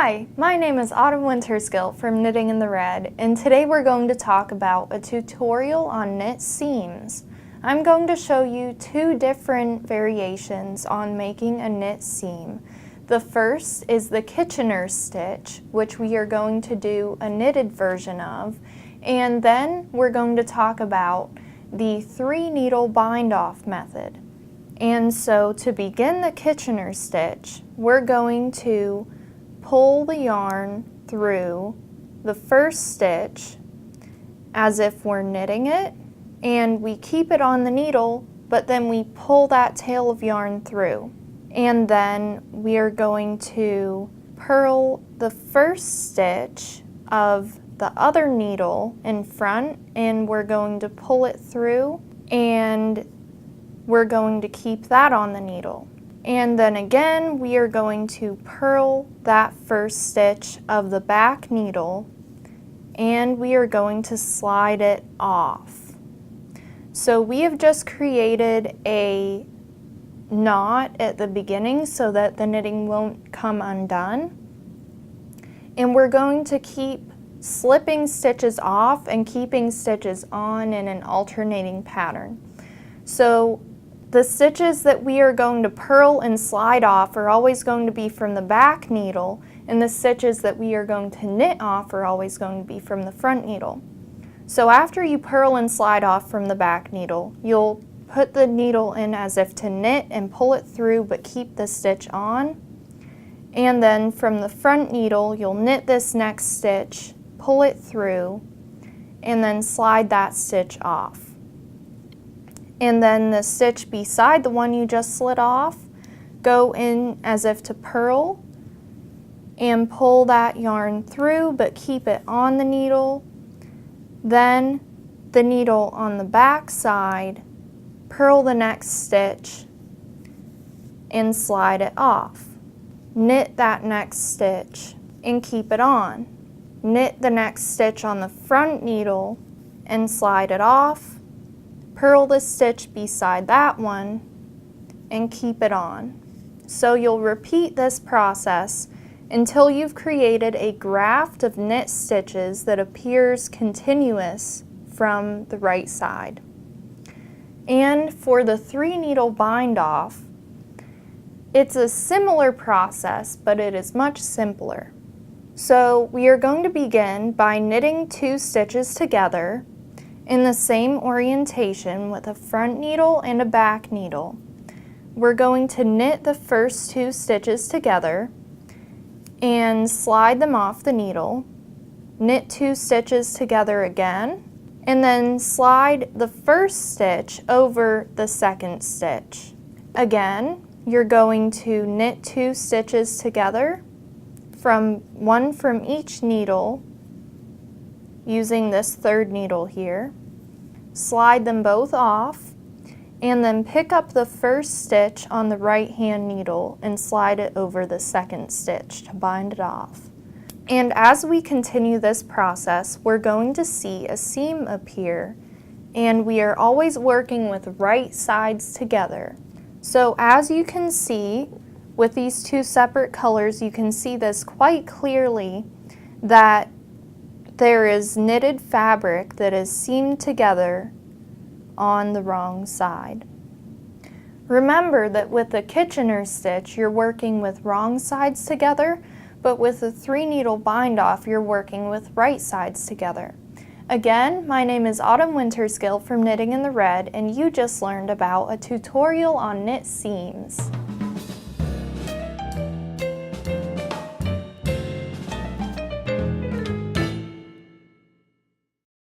Hi, my name is Wintersgill from Knitting in the Red, and today we're going to talk about a tutorial on knit seams. I'm going to show you two different variations on making a knit seam. The first is the Kitchener stitch, which we are going to do a knitted version of, and then we're going to talk about the 3-needle bind-off method. And so to begin the Kitchener stitch, we're going to pull the yarn through the first stitch as if we're knitting it, and we keep it on the needle, but then we pull that tail of yarn through. And then we are going to purl the first stitch of the other needle in front, and we're going to pull it through, and we're going to keep that on the needle. And then again, we are going to purl that first stitch of the back needle, and we are going to slide it off. So we have just created a knot at the beginning so that the knitting won't come undone. And we're going to keep slipping stitches off and keeping stitches on in an alternating pattern. So the stitches that we are going to purl and slide off are always going to be from the back needle, and the stitches that we are going to knit off are always going to be from the front needle. So after you purl and slide off from the back needle, you'll put the needle in as if to knit and pull it through but keep the stitch on. And then from the front needle, you'll knit this next stitch, pull it through, and then slide that stitch off. And then the stitch beside the one you just slid off, go in as if to purl and pull that yarn through but keep it on the needle. Then the needle on the back side, purl the next stitch and slide it off. Knit that next stitch and keep it on. Knit the next stitch on the front needle and slide it off. Purl the stitch beside that one and keep it on. So you'll repeat this process until you've created a graft of knit stitches that appears continuous from the right side. And for the 3-needle bind-off, it's a similar process, but it is much simpler. So we are going to begin by knitting 2 stitches together in the same orientation with a front needle and a back needle. We're going to knit the first 2 stitches together and slide them off the needle, knit 2 stitches together again, and then slide the first stitch over the second stitch. Again, you're going to knit 2 stitches together, one from each needle, using this 3rd needle here, slide them both off, and then pick up the first stitch on the right hand needle and slide it over the second stitch to bind it off. And as we continue this process, we're going to see a seam appear, and we are always working with right sides together. So as you can see, with these 2 separate colors, you can see this quite clearly that there is knitted fabric that is seamed together on the wrong side. Remember that with the Kitchener stitch, you're working with wrong sides together, but with the 3-needle bind-off, you're working with right sides together. Again, my name is Wintersgill from Knitting in the Red, and you just learned about a tutorial on knit seams.